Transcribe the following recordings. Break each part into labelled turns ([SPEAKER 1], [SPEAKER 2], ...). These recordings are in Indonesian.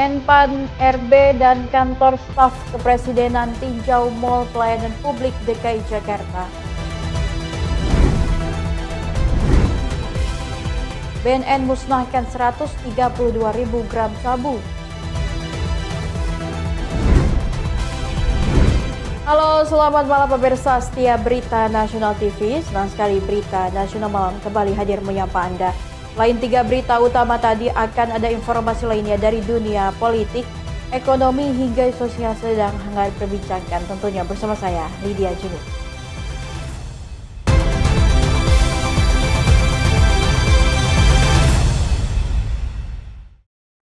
[SPEAKER 1] Menpan RB dan kantor staf kepresidenan tinjau Mall Pelayanan Publik DKI Jakarta. BNN musnahkan 132.000 gram sabu. Halo, selamat malam pemirsa setia Berita Nasional TV. Senang sekali Berita Nasional Malam kembali hadir menyapa Anda. Selain 3 berita utama tadi, akan ada informasi lainnya dari dunia politik, ekonomi hingga sosial sedang hangat diperbincangkan. Tentunya bersama saya, Lydia Jinu.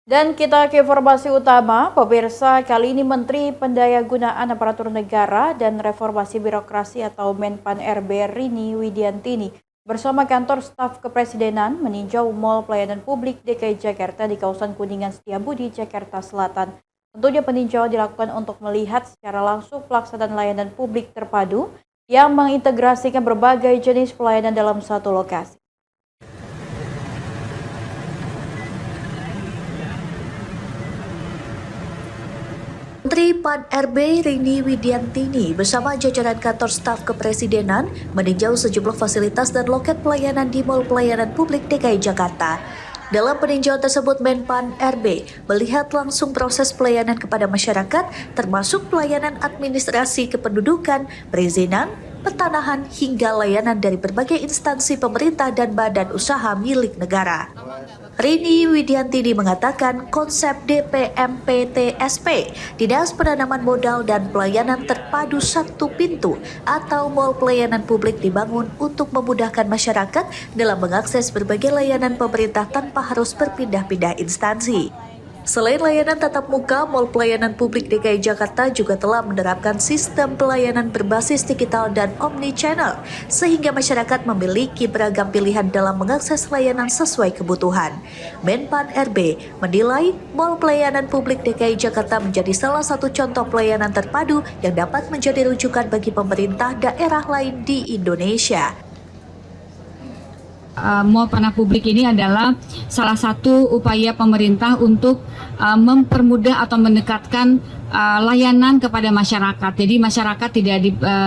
[SPEAKER 1] Dan kita ke informasi utama, pemirsa. Kali ini Menteri Pendayagunaan Aparatur Negara dan Reformasi Birokrasi atau Menpan RB Rini Widiantini bersama kantor staf kepresidenan meninjau Mall Pelayanan Publik DKI Jakarta di kawasan Kuningan Setiabudi, Jakarta Selatan. Tentunya peninjauan dilakukan untuk melihat secara langsung pelaksanaan layanan publik terpadu yang mengintegrasikan berbagai jenis pelayanan dalam satu lokasi.
[SPEAKER 2] Menteri Pan RB Rini Widiantini bersama jajaran kantor staf kepresidenan meninjau sejumlah fasilitas dan loket pelayanan di Mall Pelayanan Publik DKI Jakarta. Dalam peninjauan tersebut, Menpan RB melihat langsung proses pelayanan kepada masyarakat, termasuk pelayanan administrasi kependudukan, perizinan, pertanahan, hingga layanan dari berbagai instansi pemerintah dan badan usaha milik negara. Rini Widiantini mengatakan konsep DPMPTSP, Dinas Penanaman Modal dan Pelayanan Terpadu Satu Pintu atau Mall Pelayanan Publik dibangun untuk memudahkan masyarakat dalam mengakses berbagai layanan pemerintah tanpa harus berpindah-pindah instansi. Selain layanan tatap muka, Mall Pelayanan Publik DKI Jakarta juga telah menerapkan sistem pelayanan berbasis digital dan omni-channel, sehingga masyarakat memiliki beragam pilihan dalam mengakses layanan sesuai kebutuhan. Menpan RB menilai Mall Pelayanan Publik DKI Jakarta menjadi salah satu contoh pelayanan terpadu yang dapat menjadi rujukan bagi pemerintah daerah lain di Indonesia.
[SPEAKER 3] Mall Pelayanan Publik ini adalah salah satu upaya pemerintah untuk mempermudah atau mendekatkan layanan kepada masyarakat. Jadi masyarakat tidak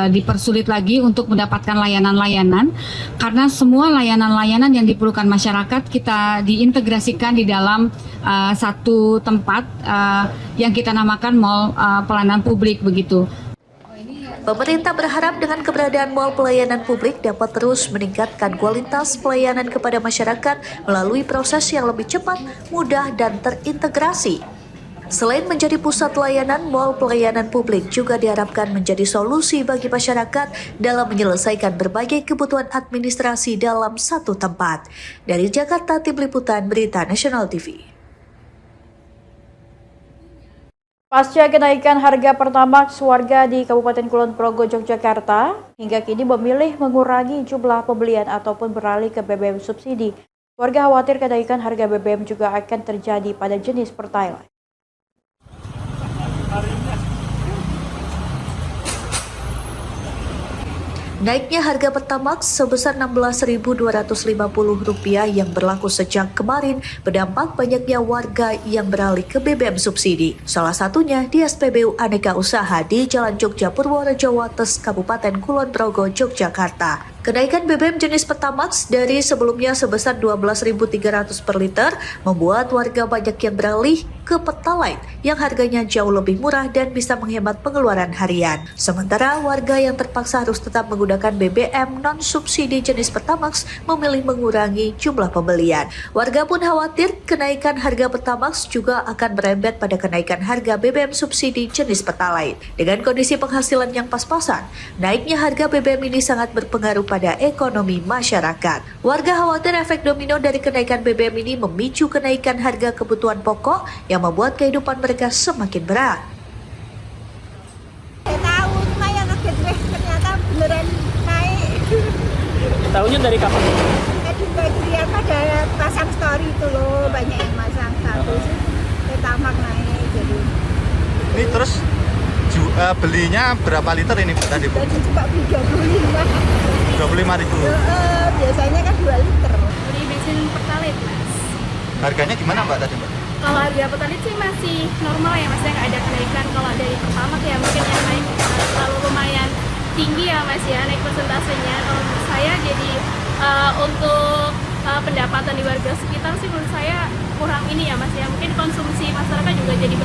[SPEAKER 3] dipersulit lagi untuk mendapatkan layanan-layanan, karena semua layanan-layanan yang diperlukan masyarakat kita diintegrasikan di dalam satu tempat yang kita namakan Mall Pelayanan Publik begitu.
[SPEAKER 2] Pemerintah berharap dengan keberadaan Mall Pelayanan Publik dapat terus meningkatkan kualitas pelayanan kepada masyarakat melalui proses yang lebih cepat, mudah, dan terintegrasi. Selain menjadi pusat layanan, Mall Pelayanan Publik juga diharapkan menjadi solusi bagi masyarakat dalam menyelesaikan berbagai kebutuhan administrasi dalam satu tempat. Dari Jakarta, Tim Liputan Berita Nasional TV.
[SPEAKER 1] Pasca kenaikan harga Pertamax, warga di Kabupaten Kulon Progo, Yogyakarta hingga kini memilih mengurangi jumlah pembelian ataupun beralih ke BBM subsidi. Warga khawatir kenaikan harga BBM juga akan terjadi pada jenis Pertalite.
[SPEAKER 2] Naiknya harga Pertamax sebesar Rp16.250 yang berlaku sejak kemarin berdampak banyaknya warga yang beralih ke BBM subsidi. Salah satunya di SPBU Aneka Usaha di Jalan Jogja Purworejo Wates, Kabupaten Kulon Progo, Yogyakarta. Kenaikan BBM jenis Pertamax dari sebelumnya sebesar Rp12.300 per liter membuat warga banyak yang beralih ke Pertalite yang harganya jauh lebih murah dan bisa menghemat pengeluaran harian. Sementara warga yang terpaksa harus tetap menggunakan BBM non-subsidi jenis Pertamax memilih mengurangi jumlah pembelian. Warga pun khawatir kenaikan harga Pertamax juga akan merembet pada kenaikan harga BBM subsidi jenis Pertalite. Dengan kondisi penghasilan yang pas-pasan, naiknya harga BBM ini sangat berpengaruh pada ekonomi masyarakat. Warga khawatir efek domino dari kenaikan BBM ini memicu kenaikan harga kebutuhan pokok yang membuat kehidupan mereka semakin berat.
[SPEAKER 4] Saya tahu, cuma yang kaget ternyata beneran naik.
[SPEAKER 5] Tahunya dari kapan?
[SPEAKER 4] Tadi lihat pada pasang story itu loh, banyak yang pasang status. Pertamax naik jadi.
[SPEAKER 6] Ini terus belinya berapa liter ini tadi Bu?
[SPEAKER 4] Tadi cuma beli 25.
[SPEAKER 6] 25.000.
[SPEAKER 4] Biasanya kan 2 liter.
[SPEAKER 7] Beli bensin Pertalite, Mas.
[SPEAKER 6] Harganya gimana Mbak tadi Mbak?
[SPEAKER 7] Kalau harga pertalite sih masih normal ya Mas, ya nggak ada kenaikan. Kalau dari Pertamax ya mungkin yang naik terlalu lumayan tinggi ya Mas ya, naik persentasenya. Kalau menurut saya jadi untuk pendapatan di warga sekitar sih menurut saya kurang ini ya Mas ya, mungkin konsumsi masyarakat juga jadi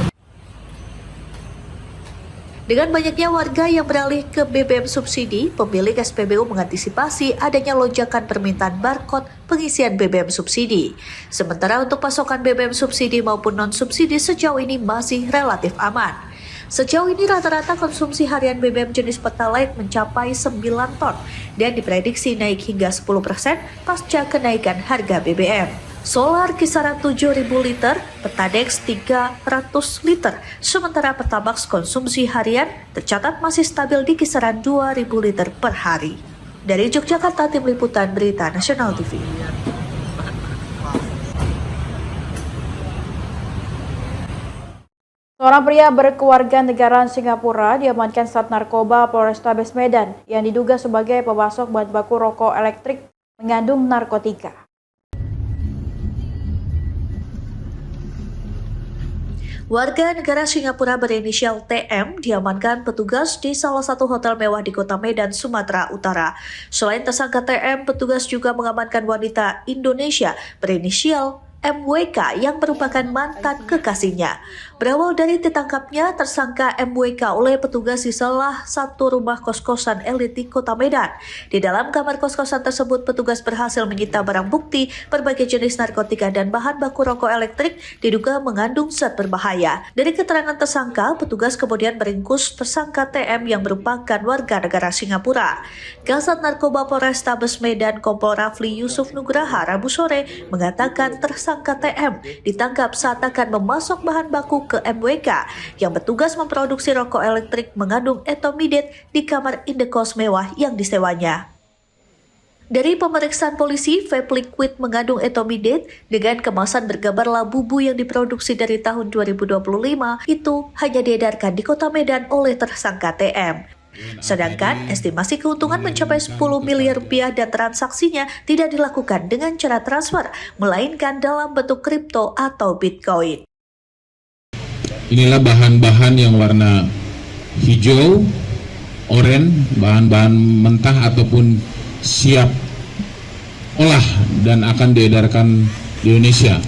[SPEAKER 2] Dengan banyaknya warga yang beralih ke BBM subsidi, pemilik SPBU mengantisipasi adanya lonjakan permintaan barcode pengisian BBM subsidi. Sementara untuk pasokan BBM subsidi maupun non-subsidi sejauh ini masih relatif aman. Sejauh ini rata-rata konsumsi harian BBM jenis Pertalite mencapai 9 ton dan diprediksi naik hingga 10% pasca kenaikan harga BBM. Solar kisaran 7.000 liter, Pertadex 300 liter, sementara Pertamax konsumsi harian tercatat masih stabil di kisaran 2.000 liter per hari. Dari Yogyakarta, Tim Liputan Berita Nasional TV.
[SPEAKER 1] Seorang pria berkewarganegaraan Singapura diamankan Sat Narkoba Polrestabes Medan yang diduga sebagai pemasok bahan baku rokok elektrik mengandung narkotika.
[SPEAKER 2] Warga negara Singapura berinisial TM diamankan petugas di salah satu hotel mewah di kota Medan, Sumatera Utara. Selain tersangka TM, petugas juga mengamankan wanita Indonesia berinisial MWK yang merupakan mantan kekasihnya. Berawal dari ditangkapnya tersangka MWK oleh petugas di salah satu rumah kos-kosan elit di kota Medan. Di dalam kamar kos-kosan tersebut, petugas berhasil menyita barang bukti berbagai jenis narkotika dan bahan baku rokok elektrik diduga mengandung zat berbahaya. Dari keterangan tersangka, petugas kemudian meringkus tersangka TM yang merupakan warga negara Singapura. Kasat Narkoba Polrestabes Medan Kompol Rafli Yusuf Nugraha Rabu sore mengatakan tersangka TM ditangkap saat akan memasok bahan baku ke MWK yang bertugas memproduksi rokok elektrik mengandung etomidate di kamar indekos mewah yang disewanya. Dari pemeriksaan polisi, vape liquid mengandung etomidate dengan kemasan bergambar labubu yang diproduksi dari tahun 2025 itu hanya diedarkan di kota Medan oleh tersangka TM. Sedangkan estimasi keuntungan mencapai 10 miliar rupiah dan transaksinya tidak dilakukan dengan cara transfer, melainkan dalam bentuk kripto atau Bitcoin.
[SPEAKER 8] Inilah bahan-bahan yang warna hijau, oranye, bahan-bahan mentah ataupun siap olah dan akan diedarkan di Indonesia.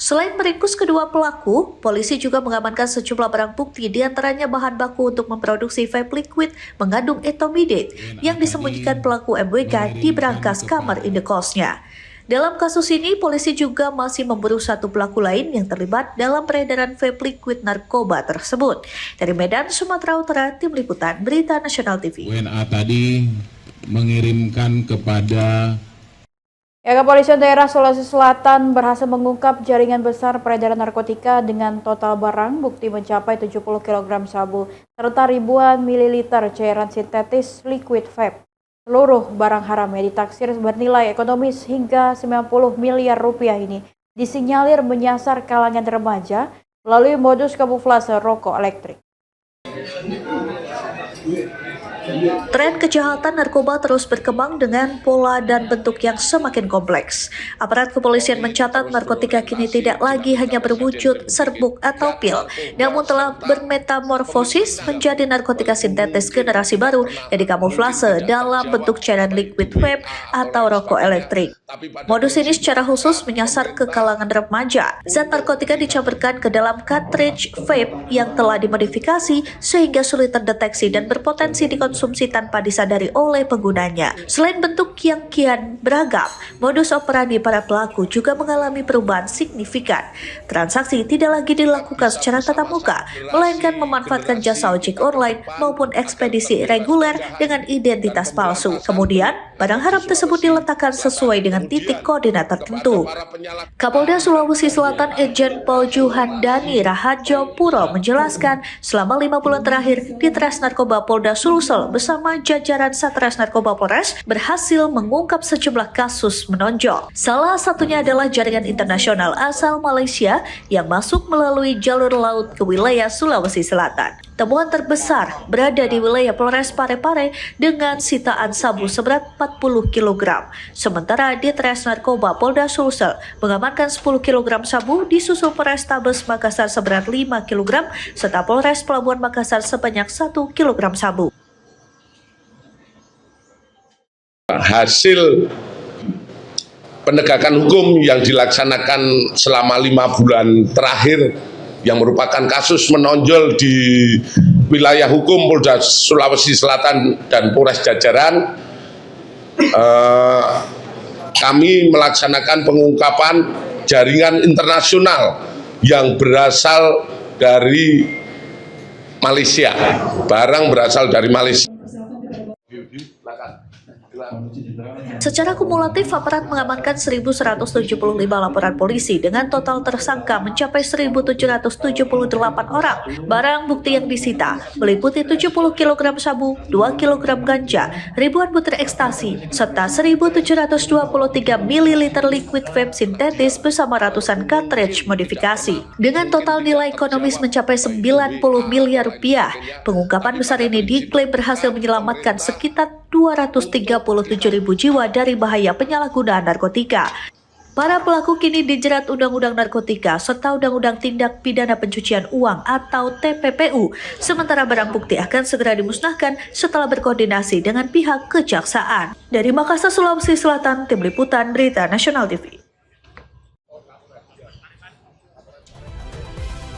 [SPEAKER 2] Selain meringkus kedua pelaku, polisi juga mengamankan sejumlah barang bukti, diantaranya bahan baku untuk memproduksi vape liquid mengandung etomidate yang disembunyikan pelaku MWK di berangkas kamar indekosnya. Dalam kasus ini, polisi juga masih memburu satu pelaku lain yang terlibat dalam peredaran vape liquid narkoba tersebut. Dari Medan, Sumatera Utara, Tim Liputan Berita Nasional TV.
[SPEAKER 8] WNA tadi mengirimkan kepada
[SPEAKER 1] Kepolisian daerah Sulawesi Selatan berhasil mengungkap jaringan besar peredaran narkotika dengan total barang bukti mencapai 70 kg sabu serta ribuan mililiter cairan sintetis liquid vape. Seluruh barang haram yang ditaksir bernilai ekonomis hingga 90 miliar rupiah ini disinyalir menyasar kalangan remaja melalui modus kamuflase rokok elektrik.
[SPEAKER 2] Tren kejahatan narkoba terus berkembang dengan pola dan bentuk yang semakin kompleks. Aparat kepolisian mencatat narkotika kini tidak lagi hanya berwujud serbuk atau pil, namun telah bermetamorfosis menjadi narkotika sintetis generasi baru yang dikamuflase dalam bentuk cairan liquid vape atau rokok elektrik. Modus ini secara khusus menyasar ke kalangan remaja. Zat narkotika dicampurkan ke dalam cartridge vape yang telah dimodifikasi sehingga sulit terdeteksi dan berpotensi dikonsumsi tanpa disadari oleh penggunanya. Selain bentuk yang kian beragam, modus operandi para pelaku juga mengalami perubahan signifikan. Transaksi tidak lagi dilakukan secara tatap muka, melainkan memanfaatkan jasa ojek online maupun ekspedisi reguler dengan identitas palsu. Kemudian, barang haram tersebut diletakkan sesuai dengan titik koordinat tertentu. Kapolda Sulawesi Selatan Irjen Pol Juhandani Raharjo Puro menjelaskan selama 5 bulan terakhir di Tres Narkoba Polda Sulsel bersama jajaran Satres Narkoba Polres berhasil mengungkap sejumlah kasus menonjol. Salah satunya adalah jaringan internasional asal Malaysia yang masuk melalui jalur laut ke wilayah Sulawesi Selatan. Temuan terbesar berada di wilayah Polres Parepare dengan sitaan sabu seberat 40 kg. Sementara di Tres Narkoba Polda Sulsel mengamankan 10 kg sabu disusul Polrestabes Makassar seberat 5 kg serta Polres Pelabuhan Makassar sebanyak 1 kg sabu.
[SPEAKER 9] Hasil penegakan hukum yang dilaksanakan selama 5 bulan terakhir yang merupakan kasus menonjol di wilayah hukum Polda Sulawesi Selatan dan Polres Jajaran, kami melaksanakan pengungkapan jaringan internasional yang berasal dari Malaysia, barang berasal dari Malaysia.
[SPEAKER 2] Secara kumulatif, aparat mengamankan 1.175 laporan polisi dengan total tersangka mencapai 1.778 orang. Barang bukti yang disita meliputi 70 kg sabu, 2 kg ganja, ribuan butir ekstasi, serta 1.723 ml liquid vape sintetis bersama ratusan cartridge modifikasi. Dengan total nilai ekonomis mencapai 90 miliar rupiah, pengungkapan besar ini diklaim berhasil menyelamatkan sekitar 237.000 jiwa dari bahaya penyalahgunaan narkotika. Para pelaku kini dijerat Undang-Undang Narkotika serta Undang-Undang Tindak Pidana Pencucian Uang atau TPPU. Sementara barang bukti akan segera dimusnahkan setelah berkoordinasi dengan pihak kejaksaan. Dari Makassar, Sulawesi Selatan, Tim Liputan Berita Nasional TV.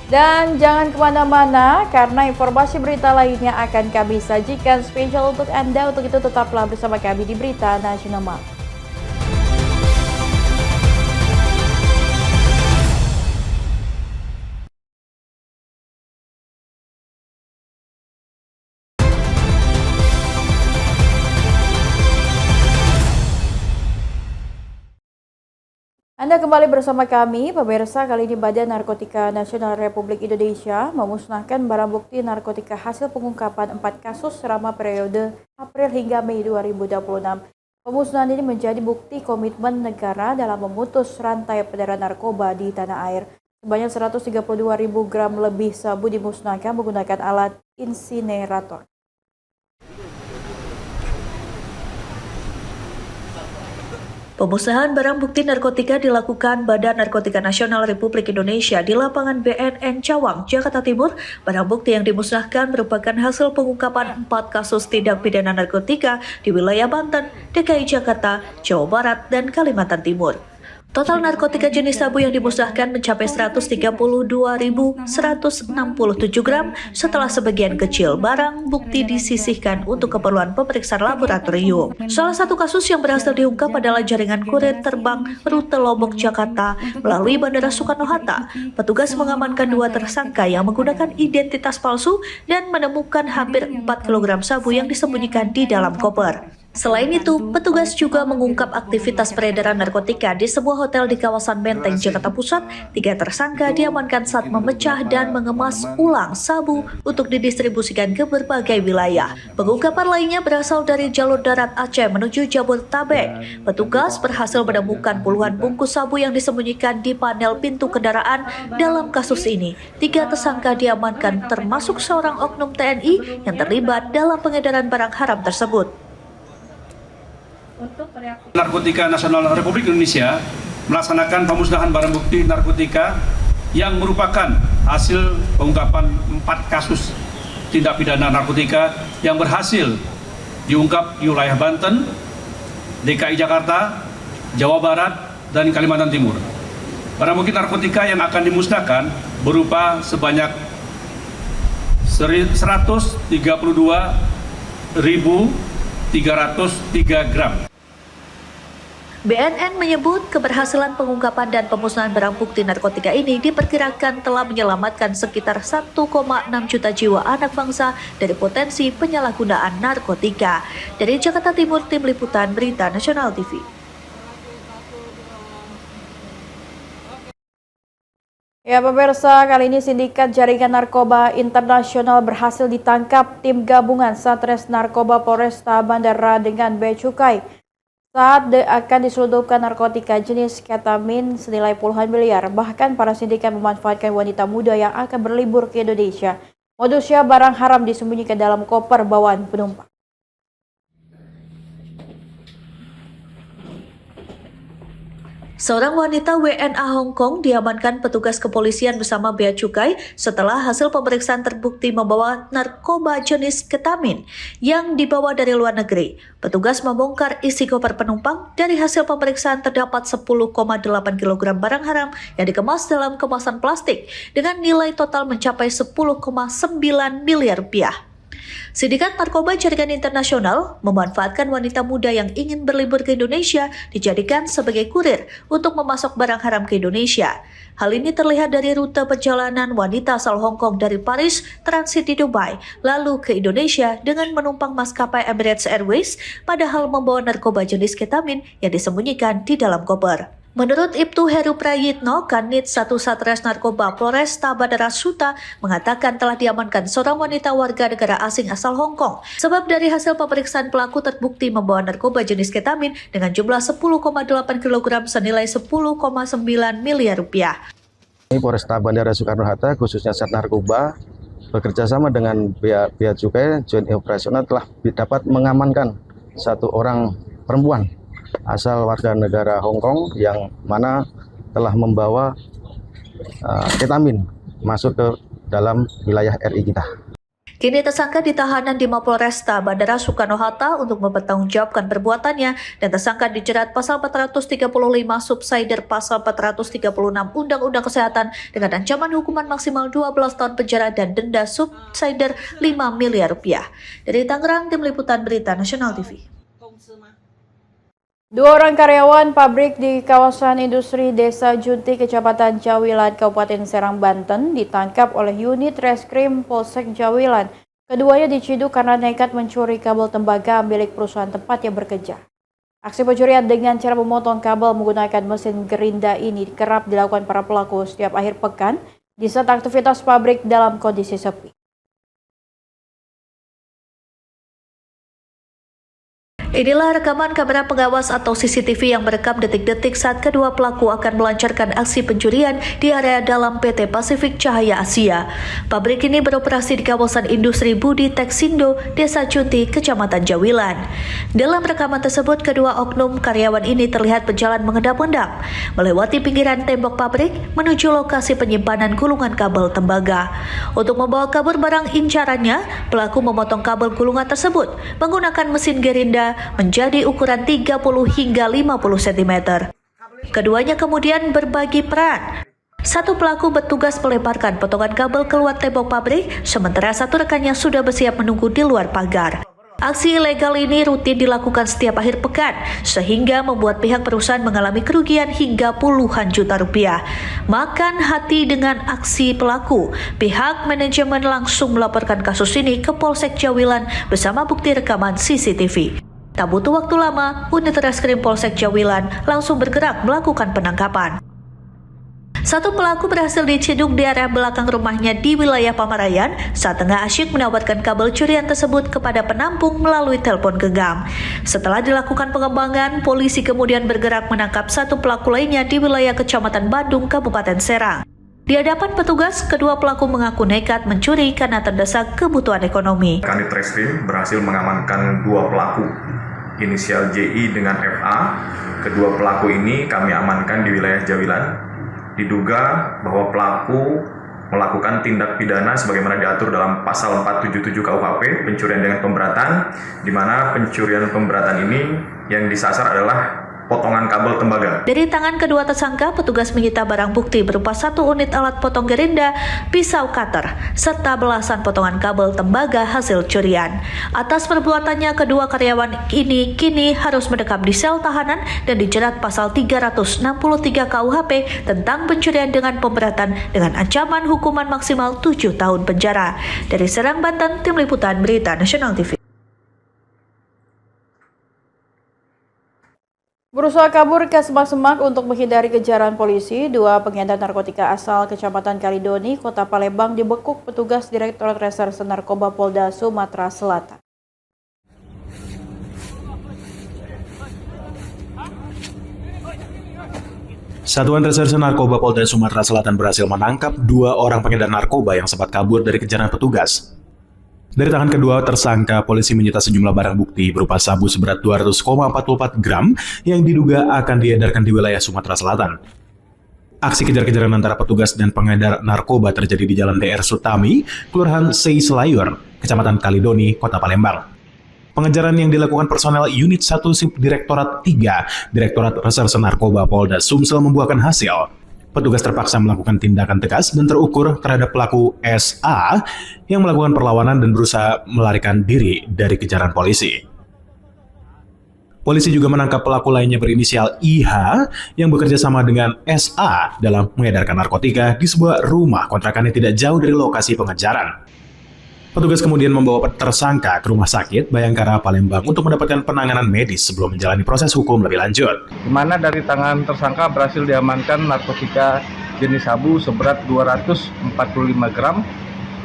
[SPEAKER 1] Dan jangan kemana-mana karena informasi berita lainnya akan kami sajikan spesial untuk Anda. Untuk itu tetaplah bersama kami di Berita Nasional Malam. Anda kembali bersama kami, pemirsa. Kali ini Badan Narkotika Nasional Republik Indonesia memusnahkan barang bukti narkotika hasil pengungkapan 4 kasus selama periode April hingga Mei 2026. Pemusnahan ini menjadi bukti komitmen negara dalam memutus rantai peredaran narkoba di tanah air. Sebanyak 132.000 gram lebih sabu dimusnahkan menggunakan alat insinerator.
[SPEAKER 2] Pemusnahan barang bukti narkotika dilakukan Badan Narkotika Nasional Republik Indonesia di lapangan BNN Cawang, Jakarta Timur. Barang bukti yang dimusnahkan merupakan hasil pengungkapan 4 kasus tindak pidana narkotika di wilayah Banten, DKI Jakarta, Jawa Barat, dan Kalimantan Timur. Total narkotika jenis sabu yang dimusnahkan mencapai 132.167 gram setelah sebagian kecil barang bukti disisihkan untuk keperluan pemeriksaan laboratorium. Salah satu kasus yang berhasil diungkap adalah jaringan kurir terbang rute Lombok Jakarta melalui Bandara Soekarno-Hatta. Petugas mengamankan 2 tersangka yang menggunakan identitas palsu dan menemukan hampir 4 kg sabu yang disembunyikan di dalam koper. Selain itu, petugas juga mengungkap aktivitas peredaran narkotika di sebuah hotel di kawasan Menteng, Jakarta Pusat. 3 tersangka diamankan saat memecah dan mengemas ulang sabu untuk didistribusikan ke berbagai wilayah. Pengungkapan lainnya berasal dari jalur darat Aceh menuju Jabodetabek. Petugas berhasil menemukan puluhan bungkus sabu yang disembunyikan di panel pintu kendaraan. Dalam kasus ini, 3 tersangka diamankan termasuk seorang oknum TNI yang terlibat dalam pengedaran barang haram tersebut.
[SPEAKER 10] Narkotika Nasional Republik Indonesia melaksanakan pemusnahan barang bukti narkotika yang merupakan hasil pengungkapan 4 kasus tindak pidana narkotika yang berhasil diungkap di wilayah Banten, DKI Jakarta, Jawa Barat, dan Kalimantan Timur. Barang bukti narkotika yang akan dimusnahkan berupa sebanyak 132.303 gram.
[SPEAKER 2] BNN menyebut keberhasilan pengungkapan dan pemusnahan barang bukti narkotika ini diperkirakan telah menyelamatkan sekitar 1,6 juta jiwa anak bangsa dari potensi penyalahgunaan narkotika. Dari Jakarta Timur, Tim Liputan Berita Nasional TV.
[SPEAKER 1] Ya pemirsa, kali ini sindikat jaringan narkoba internasional berhasil ditangkap tim gabungan Satres Narkoba Polresta Bandara dengan Bea Cukai saat akan diselundupkan narkotika jenis ketamin senilai puluhan miliar. Bahkan para sindikat memanfaatkan wanita muda yang akan berlibur ke Indonesia Modusnya barang haram disembunyikan dalam koper bawaan penumpang.
[SPEAKER 2] Seorang wanita WNA Hong Kong diamankan petugas kepolisian bersama bea cukai setelah hasil pemeriksaan terbukti membawa narkoba jenis ketamin yang dibawa dari luar negeri. Petugas membongkar isi koper penumpang. Dari hasil pemeriksaan terdapat 10,8 kg barang haram yang dikemas dalam kemasan plastik dengan nilai total mencapai 10,9 miliar rupiah. Sindikat narkoba jaringan internasional memanfaatkan wanita muda yang ingin berlibur ke Indonesia dijadikan sebagai kurir untuk memasok barang haram ke Indonesia. Hal ini terlihat dari rute perjalanan wanita asal Hong Kong dari Paris transit di Dubai, lalu ke Indonesia dengan menumpang maskapai Emirates Airways, padahal membawa narkoba jenis ketamin yang disembunyikan di dalam koper. Menurut Ibtu Heru Prayitno, Kanit 1 Satres Narkoba Polresta Bandara Suta mengatakan telah diamankan seorang wanita warga negara asing asal Hong Kong. Sebab dari hasil pemeriksaan pelaku terbukti membawa narkoba jenis ketamin dengan jumlah 10,8 kg senilai 10,9 miliar rupiah.
[SPEAKER 11] Polresta Bandara Soekarno-Hatta khususnya Sat Narkoba bekerja sama dengan Bea Cukai Joint Operasional telah dapat mengamankan satu orang perempuan asal warga negara Hong Kong yang mana telah membawa ketamin masuk ke dalam wilayah RI kita.
[SPEAKER 2] Kini tersangka ditahanan di Mapolresta Bandara Soekarno-Hatta untuk mempertanggungjawabkan perbuatannya dan tersangka dijerat pasal 435 subsider pasal 436 Undang-Undang Kesehatan dengan ancaman hukuman maksimal 12 tahun penjara dan denda subsider 5 miliar rupiah. Dari Tangerang, Tim Liputan Berita Nasional TV.
[SPEAKER 1] 2 orang karyawan pabrik di kawasan industri Desa Junti, Kecamatan Jawilan, Kabupaten Serang, Banten ditangkap oleh unit reskrim Polsek Jawilan. Keduanya diciduk karena nekat mencuri kabel tembaga milik perusahaan tempat yang bekerja. Aksi pencurian dengan cara memotong kabel menggunakan mesin gerinda ini kerap dilakukan para pelaku setiap akhir pekan di saat aktivitas pabrik dalam kondisi sepi.
[SPEAKER 2] Inilah rekaman kamera pengawas atau CCTV yang merekam detik-detik saat kedua pelaku akan melancarkan aksi pencurian di area dalam PT Pasifik Cahaya Asia. Pabrik ini beroperasi di kawasan industri Budi Teksindo, Desa Junti, Kecamatan Jawilan. Dalam rekaman tersebut, kedua oknum karyawan ini terlihat berjalan mengendap-endap, melewati pinggiran tembok pabrik menuju lokasi penyimpanan gulungan kabel tembaga. Untuk membawa kabur barang incarannya, pelaku memotong kabel gulungan tersebut menggunakan mesin gerinda menjadi ukuran 30 hingga 50 cm. Keduanya kemudian berbagi peran. Satu pelaku bertugas melemparkan potongan kabel keluar tembok pabrik, sementara satu rekannya sudah bersiap menunggu di luar pagar. Aksi ilegal ini rutin dilakukan setiap akhir pekan, sehingga membuat pihak perusahaan mengalami kerugian hingga puluhan juta rupiah. Makan hati dengan aksi pelaku, pihak manajemen langsung melaporkan kasus ini ke Polsek Jawilan bersama bukti rekaman CCTV. Tak butuh waktu lama, unit reskrim Polsek Jawilan langsung bergerak melakukan penangkapan. Satu pelaku berhasil diciduk di area belakang rumahnya di wilayah Pamarayan saat tengah asyik menawarkan kabel curian tersebut kepada penampung melalui telepon genggam. Setelah dilakukan pengembangan, polisi kemudian bergerak menangkap satu pelaku lainnya di wilayah Kecamatan Bandung, Kabupaten Serang. Di hadapan petugas, kedua pelaku mengaku nekat mencuri karena terdesak kebutuhan ekonomi.
[SPEAKER 12] Kanit Reskrim berhasil mengamankan 2 pelaku, inisial JI dengan FA. Kedua pelaku ini kami amankan di wilayah Jawilan. Diduga bahwa pelaku melakukan tindak pidana sebagaimana diatur dalam pasal 477 KUHP, pencurian dengan pemberatan, di mana pencurian pemberatan ini yang disasar adalah potongan kabel tembaga.
[SPEAKER 2] Dari tangan kedua tersangka, petugas menyita barang bukti berupa 1 unit alat potong gerinda, pisau cutter, serta belasan potongan kabel tembaga hasil curian. Atas perbuatannya, kedua karyawan ini kini harus mendekam di sel tahanan dan dijerat pasal 363 KUHP tentang pencurian dengan pemberatan dengan ancaman hukuman maksimal 7 tahun penjara. Dari Serang, Banten, Tim Liputan Berita Nasional TV.
[SPEAKER 1] Berusaha kabur ke semak-semak untuk menghindari kejaran polisi, 2 pengedar narkotika asal Kecamatan Kalidoni, Kota Palembang dibekuk petugas Direktorat Reserse Narkoba Polda Sumatera Selatan.
[SPEAKER 13] Satuan Reserse Narkoba Polda Sumatera Selatan berhasil menangkap 2 orang pengedar narkoba yang sempat kabur dari kejaran petugas. Dari tangan kedua tersangka, polisi menyita sejumlah barang bukti berupa sabu seberat 200,44 gram yang diduga akan diedarkan di wilayah Sumatera Selatan. Aksi kejar-kejaran antara petugas dan pengedar narkoba terjadi di Jalan DR Sutami, Kelurahan Sei Selayur, Kecamatan Kalidoni, Kota Palembang. Pengejaran yang dilakukan personel Unit 1 Subdirektorat 3, Direktorat Reserse Narkoba Polda Sumsel membuahkan hasil. Petugas terpaksa melakukan tindakan tegas dan terukur terhadap pelaku SA yang melakukan perlawanan dan berusaha melarikan diri dari kejaran polisi. Polisi juga menangkap pelaku lainnya berinisial IH yang bekerja sama dengan SA dalam mengedarkan narkotika di sebuah rumah kontrakan yang tidak jauh dari lokasi pengejaran. Petugas kemudian membawa tersangka ke Rumah Sakit Bayangkara Palembang untuk mendapatkan penanganan medis sebelum menjalani proses hukum lebih lanjut.
[SPEAKER 11] Di mana dari tangan tersangka berhasil diamankan narkotika jenis sabu seberat 245 gram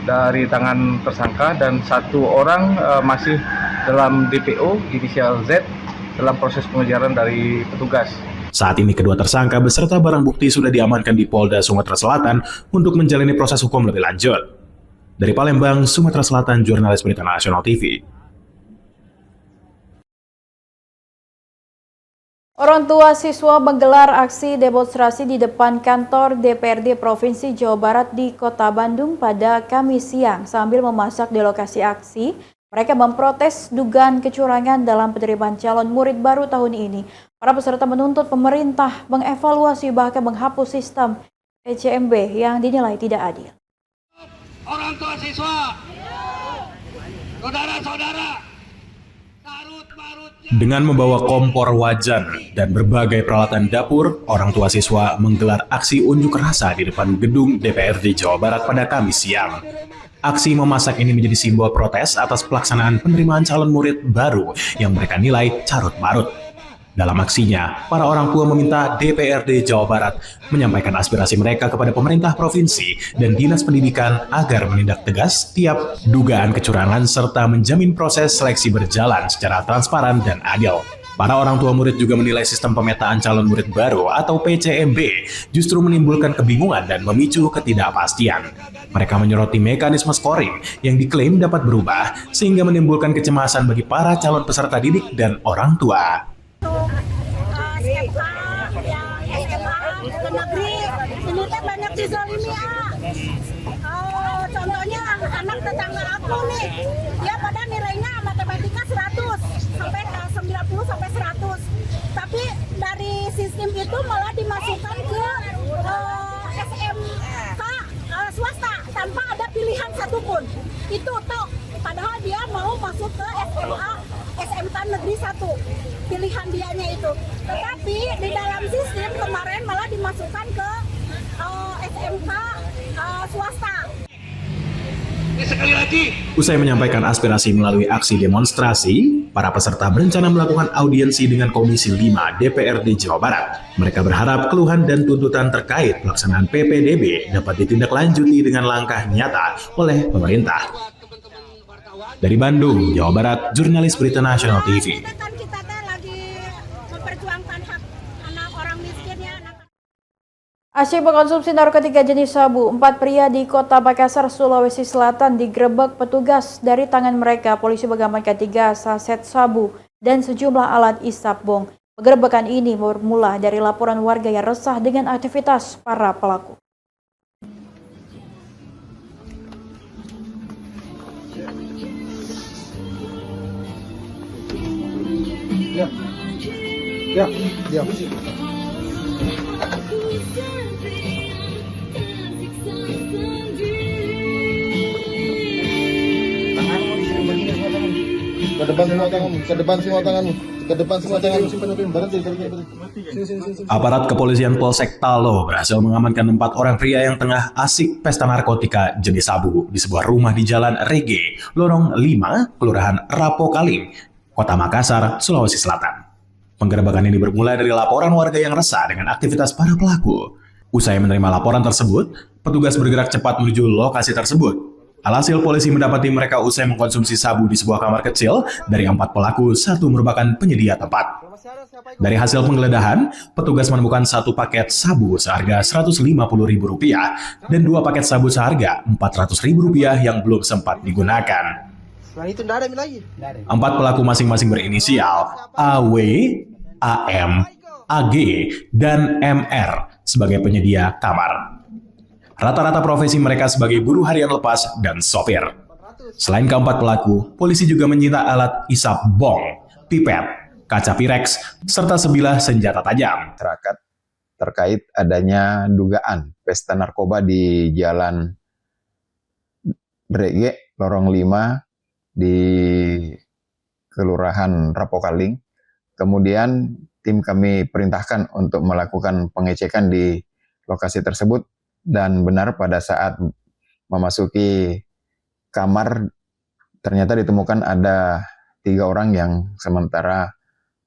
[SPEAKER 11] dari tangan tersangka, dan 1 orang masih dalam DPO inisial Z dalam proses pengejaran dari petugas.
[SPEAKER 13] Saat ini kedua tersangka beserta barang bukti sudah diamankan di Polda Sumatera Selatan untuk menjalani proses hukum lebih lanjut. Dari Palembang, Sumatera Selatan, Jurnalis Berita Nasional TV.
[SPEAKER 1] Orang tua siswa menggelar aksi demonstrasi di depan kantor DPRD Provinsi Jawa Barat di Kota Bandung pada Kamis siang. Sambil memasak di lokasi aksi, mereka memprotes dugaan kecurangan dalam penerimaan calon murid baru tahun ini. Para peserta menuntut pemerintah mengevaluasi bahkan menghapus sistem PCMB yang dinilai tidak adil.
[SPEAKER 14] Orang tua siswa, saudara-saudara,
[SPEAKER 13] dengan membawa kompor wajan dan berbagai peralatan dapur, orang tua siswa menggelar aksi unjuk rasa di depan gedung DPRD Jawa Barat pada Kamis siang. Aksi memasak ini menjadi simbol protes atas pelaksanaan penerimaan calon murid baru yang mereka nilai carut-marut. Dalam aksinya, para orang tua meminta DPRD Jawa Barat menyampaikan aspirasi mereka kepada pemerintah provinsi dan Dinas Pendidikan agar menindak tegas tiap dugaan kecurangan serta menjamin proses seleksi berjalan secara transparan dan adil. Para orang tua murid juga menilai sistem pemetaan calon murid baru atau PCMB justru menimbulkan kebingungan dan memicu ketidakpastian. Mereka menyoroti mekanisme scoring yang diklaim dapat berubah sehingga menimbulkan kecemasan bagi para calon peserta didik dan orang tua.
[SPEAKER 4] Negeri ini teh banyak dizalimi contohnya anak tetangga aku nih, ya pada nilainya matematika 100 sampai 90 sampai 100, tapi dari sistem itu malah dimasukkan ke SMK swasta tanpa ada pilihan satupun. Itu toh padahal dia mau masuk ke SMK negeri 1, pilihan dianya itu, tetapi di dalam sistem kemarin malah dimasukkan ke SMK swasta.
[SPEAKER 14] Sekali lagi,
[SPEAKER 13] usai menyampaikan aspirasi melalui aksi demonstrasi, para peserta berencana melakukan audiensi dengan Komisi 5 DPRD Jawa Barat. Mereka berharap keluhan dan tuntutan terkait pelaksanaan PPDB dapat ditindaklanjuti dengan langkah nyata oleh pemerintah. Dari Bandung, Jawa Barat, Jurnalis Berita Nasional TV.
[SPEAKER 1] Asyik mengkonsumsi narkotika jenis sabu, 4 pria di Kota Makassar, Sulawesi Selatan digerebek petugas. Dari tangan mereka, polisi mengamankan 3 saset sabu dan sejumlah alat isap bong. Penggerebekan ini bermula dari laporan warga yang resah dengan aktivitas para pelaku.
[SPEAKER 6] Ya. Ke depan semua tanganmu.
[SPEAKER 13] Aparat kepolisian Polsek Talo berhasil mengamankan 4 orang pria yang tengah asik pesta narkotika jenis sabu di sebuah rumah di Jalan Rege, Lorong 5, Kelurahan Rapo Kaling, Kota Makassar, Sulawesi Selatan. Penggerebekan ini bermula dari laporan warga yang resah dengan aktivitas para pelaku. Usai menerima laporan tersebut, petugas bergerak cepat menuju lokasi tersebut. Alhasil polisi mendapati mereka usai mengkonsumsi sabu di sebuah kamar kecil. Dari 4 pelaku, 1 merupakan penyedia tempat. Dari hasil penggeledahan, petugas menemukan 1 paket sabu seharga Rp150.000 dan 2 paket sabu seharga Rp400.000 yang belum sempat digunakan. 4 pelaku masing-masing berinisial AW, AM, AG, dan MR sebagai penyedia kamar. Rata-rata profesi mereka sebagai buruh harian lepas dan sopir. Selain keempat pelaku, polisi juga menyita alat isap bong, pipet, kaca pirex, serta sebilah senjata tajam.
[SPEAKER 15] Masyarakat terkait adanya dugaan pesta narkoba di Jalan Brege, Lorong 5 di Kelurahan Rapokaling. Kemudian tim kami perintahkan untuk melakukan pengecekan di lokasi tersebut. Dan benar pada saat memasuki kamar ternyata ditemukan ada 3 orang yang sementara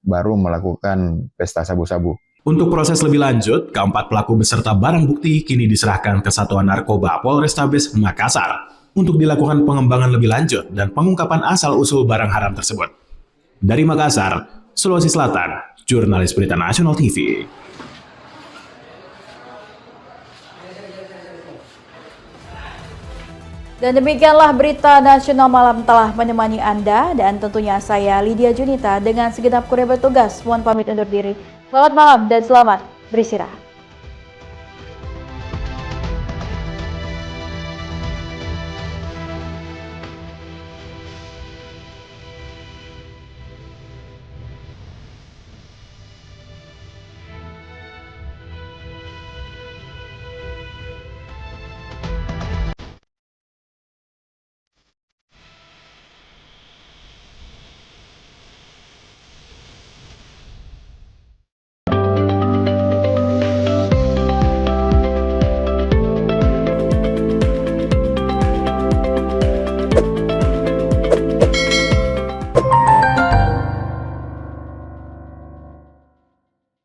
[SPEAKER 15] baru melakukan pesta sabu-sabu.
[SPEAKER 13] Untuk proses lebih lanjut, keempat pelaku beserta barang bukti kini diserahkan ke Satuan Narkoba Polrestabes Makassar untuk dilakukan pengembangan lebih lanjut dan pengungkapan asal-usul barang haram tersebut. Dari Makassar, Sulawesi Selatan, Jurnalis Berita Nasional TV.
[SPEAKER 1] Dan demikianlah berita nasional malam telah menemani Anda, dan tentunya saya Lydia Junita dengan segenap kru bertugas mohon pamit undur diri. Selamat malam dan selamat beristirahat.